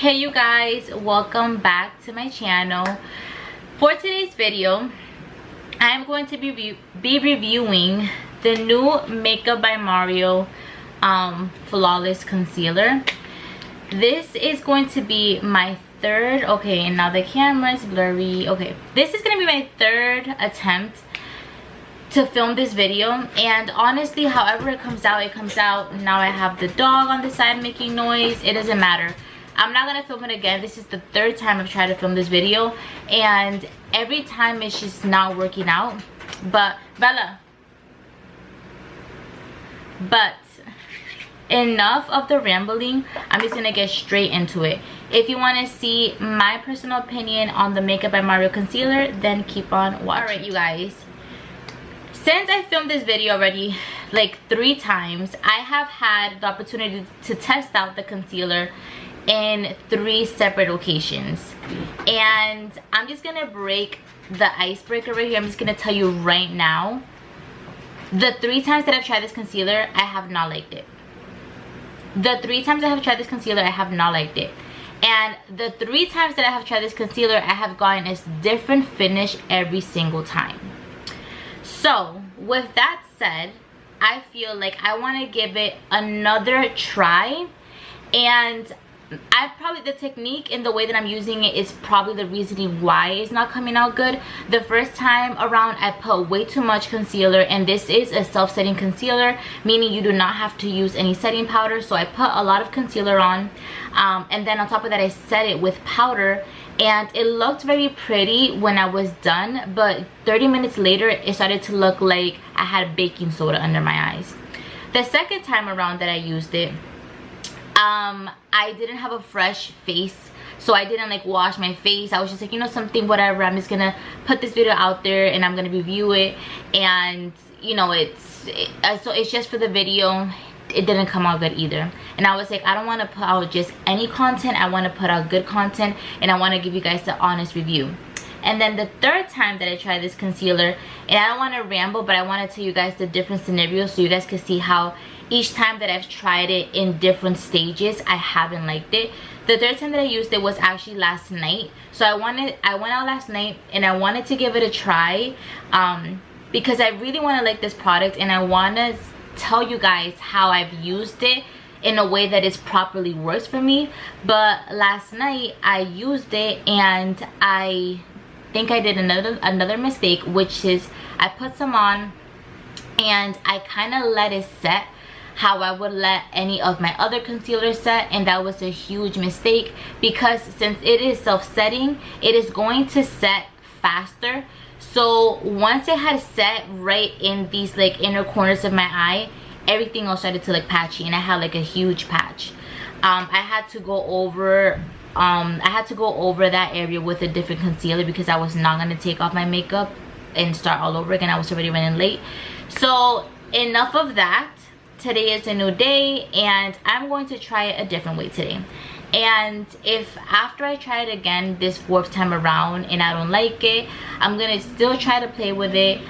Hey you guys, welcome back to my channel. For today's video, I'm going to be reviewing the new Makeup by Mario Flawless Concealer. This is going to be my third, okay, and now the camera is blurry. Okay, this is going to be my third attempt to film this video, and honestly, however it comes out, it comes out. Now I have the dog on the side making noise. It doesn't matter. I'm not gonna film it again. This is the third time I've tried to film this video, and every time it's just not working out. But Bella, but enough of the rambling. I'm just gonna get straight into it. If you want to see my personal opinion on the Makeup by Mario concealer, then keep on watching. Alright you guys, since I filmed this video already like 3 times, I have had the opportunity to test out the concealer in 3 separate locations, and I'm just gonna break the icebreaker right here. I'm just gonna tell you right now, the 3 times that I've tried this concealer, I have not liked it. The 3 times I have tried this concealer, I have not liked it. And the 3 times that I have tried this concealer, I have gotten a different finish every single time. So with that said, I feel like I want to give it another try, and the technique and the way that I'm using it is probably the reasoning why it's not coming out good. The first time around, I put way too much concealer, and this is a self-setting concealer, meaning you do not have to use any setting powder. So I put a lot of concealer on, and then on top of that, I set it with powder, and it looked very pretty when I was done, but 30 minutes later, it started to look like I had baking soda under my eyes. The second time around that I used it, I didn't have a fresh face, so I didn't like wash my face. I was just like, you know, something, whatever, I'm just gonna put this video out there and I'm gonna review it, and you know, so it's just for the video. It didn't come out good either, and I was like, I don't want to put out just any content. I want to put out good content, and I want to give you guys the honest review. And then the third time that I tried this concealer, and I don't want to ramble, but I want to tell you guys the different scenarios so you guys can see how each time that I've tried it in different stages, I haven't liked it. The third time that I used it was actually last night. So I went out last night, and I wanted to give it a try, because I really want to like this product, and I want to tell you guys how I've used it in a way that it properly works for me. But last night I used it, and I think I did another mistake, which is I put some on and I kind of let it set how I would let any of my other concealers set, and that was a huge mistake, because since it is self-setting, it is going to set faster. So once it had set right in these like inner corners of my eye, everything else started to look patchy, and I had like a huge patch. I had to go over that area with a different concealer, because I was not going to take off my makeup and start all over again. I was already running late. So enough of that. Today is a new day, and I'm going to try it a different way today. And if after I try it again this 4th time around and I don't like it, I'm gonna still try to play with it.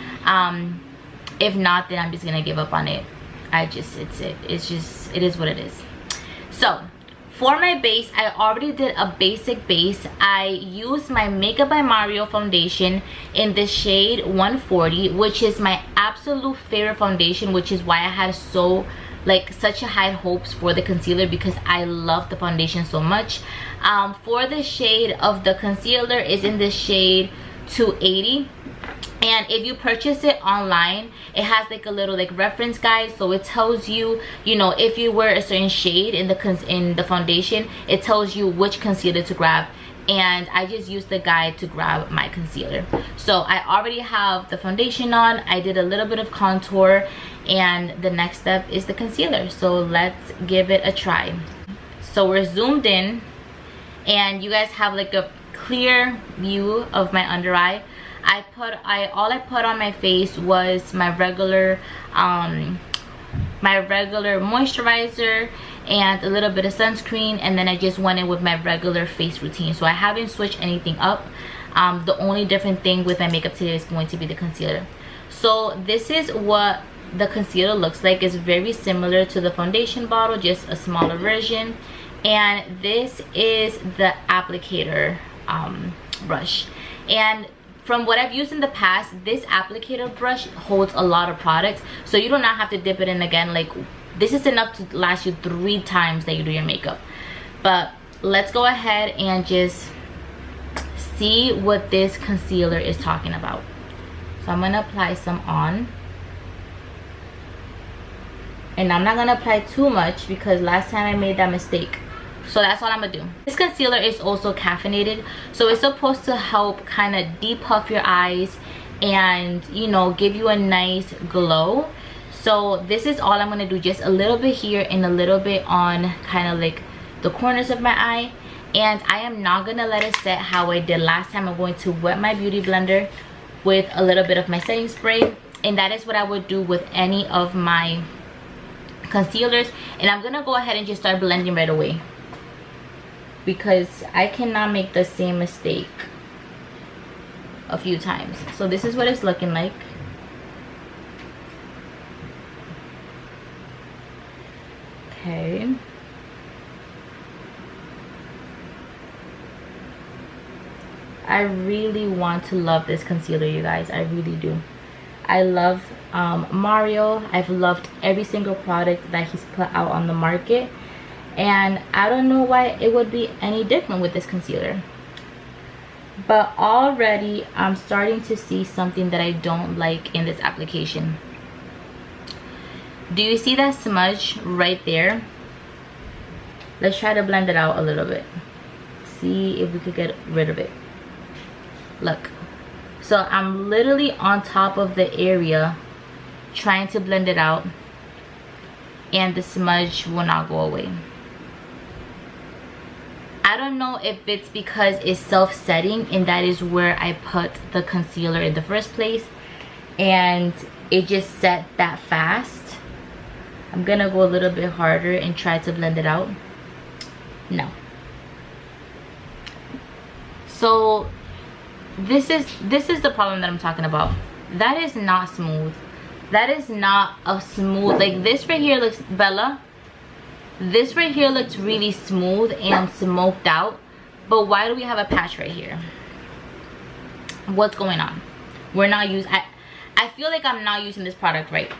If not, then I'm just gonna give up on it. It is what it is. So for my base, I already did a basic base. I used my Makeup by Mario foundation in the shade 140, which is my absolute favorite foundation, which is why I had such a high hopes for the concealer, because I love the foundation so much. For the shade of the concealer is in the shade 280. And if you purchase it online, it has like a little like reference guide, so it tells you, you know, if you wear a certain shade in the foundation, it tells you which concealer to grab. And I just used the guide to grab my concealer. So I already have the foundation on. I did a little bit of contour, and the next step is the concealer. So let's give it a try. So we're zoomed in, and you guys have like a clear view of my under eye. All I put on my face was my regular moisturizer and a little bit of sunscreen, and then I just went in with my regular face routine. So I haven't switched anything up. The only different thing with my makeup today is going to be the concealer. So this is what the concealer looks like. It's very similar to the foundation bottle, just a smaller version. and this is the applicator brush. And from what I've used in the past, this applicator brush holds a lot of product, so you do not have to dip it in again. Like, this is enough to last you 3 times that you do your makeup. But let's go ahead and just see what this concealer is talking about. So I'm gonna apply some on, and I'm not gonna apply too much because last time I made that mistake. So that's all I'm gonna do. This concealer is also caffeinated, so it's supposed to help kind of depuff your eyes and, you know, give you a nice glow. So this is all I'm gonna do, just a little bit here and a little bit on kind of like the corners of my eye. And I am not gonna let it set how I did last time. I'm going to wet my beauty blender with a little bit of my setting spray, and that is what I would do with any of my concealers. And I'm gonna go ahead and just start blending right away, because I cannot make the same mistake a few times. So this is what it's looking like. Okay. I really want to love this concealer, you guys. I really do. I love Mario. I've loved every single product that he's put out on the market, and I don't know why it would be any different with this concealer. But already I'm starting to see something that I don't like in this application. Do you see that smudge right there? Let's try to blend it out a little bit. See if we could get rid of it. Look. So I'm literally on top of the area trying to blend it out, and the smudge will not go away. I don't know if it's because it's self-setting, and that is where I put the concealer in the first place, and it just set that fast. I'm gonna go a little bit harder and try to blend it out. No. So this is the problem that I'm talking about. That is not smooth. That is not a smooth, like this right here looks, Bella, this right here looks really smooth and smoked out, but why do we have a patch right here? What's going on? We're not using, I feel like I'm not using this product right.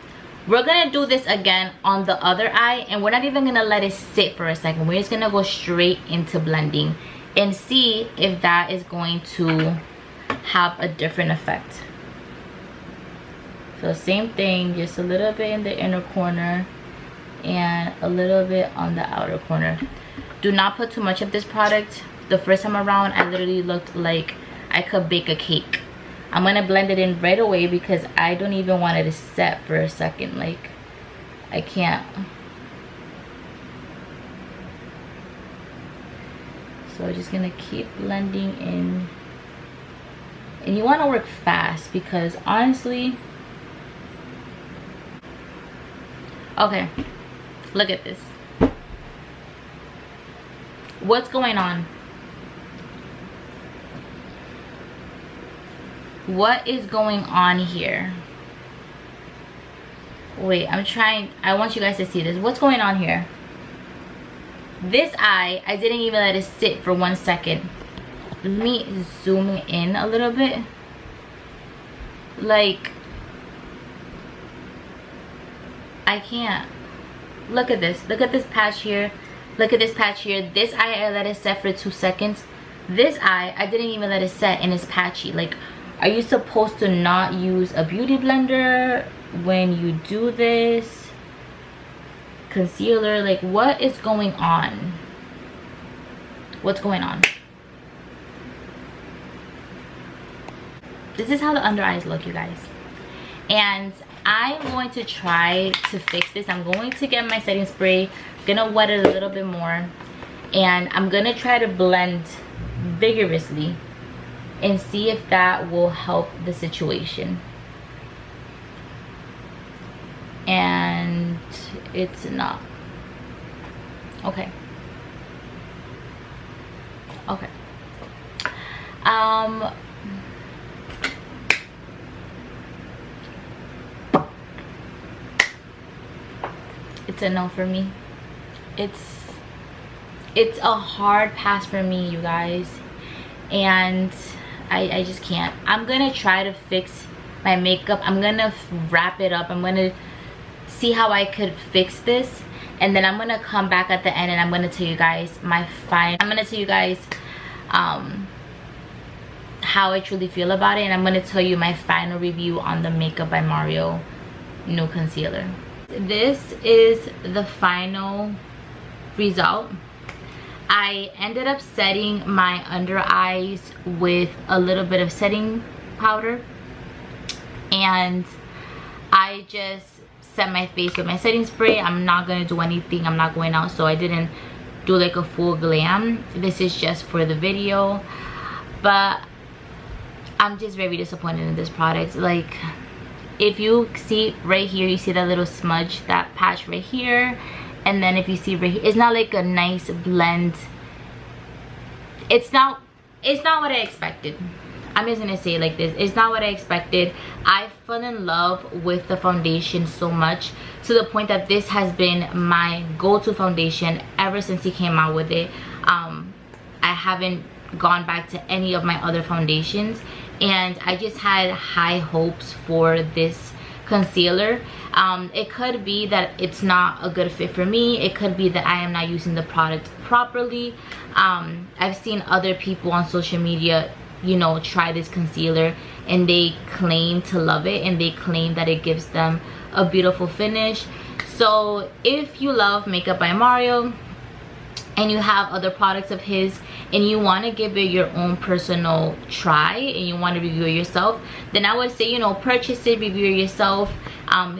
We're gonna do this again on the other eye, and we're not even gonna let it sit for a second. We're just gonna go straight into blending and see if that is going to have a different effect. So same thing, just a little bit in the inner corner and a little bit on the outer corner. Do not put too much of this product. The first time around, I literally looked like I could bake a cake. I'm gonna blend it in right away because I don't even want it to set for a second. Like, I can't. So I'm just gonna keep blending in. And you wanna work fast because honestly, okay, look at this. What's going on? What is going on here? Wait, I want you guys to see this. What's going on here? This eye, I didn't even let it sit for 1 second. Let me zoom in a little bit. Like, I can't. Look at this. Look at this patch here. Look at this patch here. This eye, I let it set for 2 seconds. This eye, I didn't even let it set and it's patchy. Like, are you supposed to not use a beauty blender when you do this? Concealer, like, what is going on? What's going on? This is how the under eyes look, you guys. And I'm going to try to fix this. I'm going to get my setting spray, gonna wet it a little bit more, and I'm gonna try to blend vigorously and see if that will help the situation. And it's not. Okay. Okay. It's a no for me. it's a hard pass for me, you guys, and I just can't. I'm gonna try to fix my makeup. I'm gonna wrap it up. I'm gonna see how I could fix this, and then I'm gonna come back at the end and I'm gonna tell you guys how I truly feel about it, and I'm gonna tell you my final review on the Makeup by Mario new concealer. This is the final result. I ended up setting my under eyes with a little bit of setting powder, and I just set my face with my setting spray. I'm not gonna do anything. I'm not going out, so I didn't do like a full glam. This is just for the video, but I'm just very disappointed in this product. Like, if you see right here, you see that little smudge, that patch right here, and then if you see right here, it's not like a nice blend. It's not what I expected. I'm just gonna say it like this, it's not what I expected. I fell in love with the foundation so much, to the point that this has been my go-to foundation ever since he came out with it. I haven't gone back to any of my other foundations, and I just had high hopes for this concealer. It could be that it's not a good fit for me. It could be that I am not using the product properly. I've seen other people on social media, you know, try this concealer, and they claim to love it, and they claim that it gives them a beautiful finish. So if you love Makeup by Mario and you have other products of his, and you want to give it your own personal try, and you want to review it yourself, then I would say, you know, purchase it, review it yourself,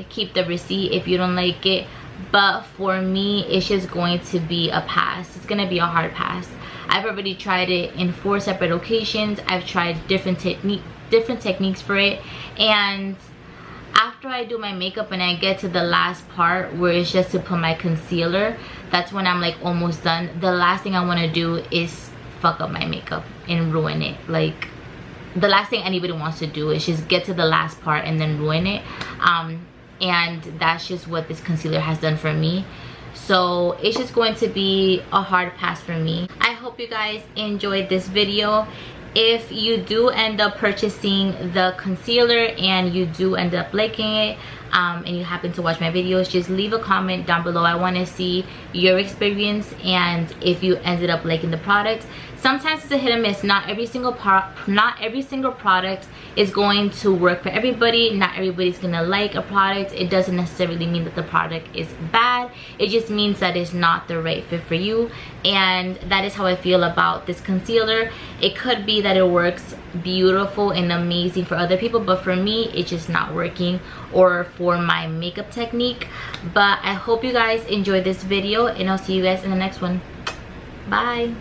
keep the receipt if you don't like it. But for me, it's just going to be a pass. It's gonna be a hard pass. I've already tried it in 4 separate occasions. I've tried different techniques for it, and after I do my makeup and I get to the last part where it's just to put my concealer, that's when I'm like almost done. The last thing I want to do is fuck up my makeup and ruin it. Like, the last thing anybody wants to do is just get to the last part and then ruin it. And that's just what this concealer has done for me. So it's just going to be a hard pass for me. I hope you guys enjoyed this video. If you do end up purchasing the concealer and you do end up liking it, and you happen to watch my videos, just leave a comment down below. I want to see your experience and if you ended up liking the product. Sometimes it's a hit and miss. Not every single product is going to work for everybody. Not everybody's gonna like a product. It doesn't necessarily mean that the product is bad. It just means that it's not the right fit for you, and that is how I feel about this concealer. It could be that it works beautiful and amazing for other people, but for me, it's just not working, or for my makeup technique. But I hope you guys enjoyed this video, and I'll see you guys in the next one. Bye.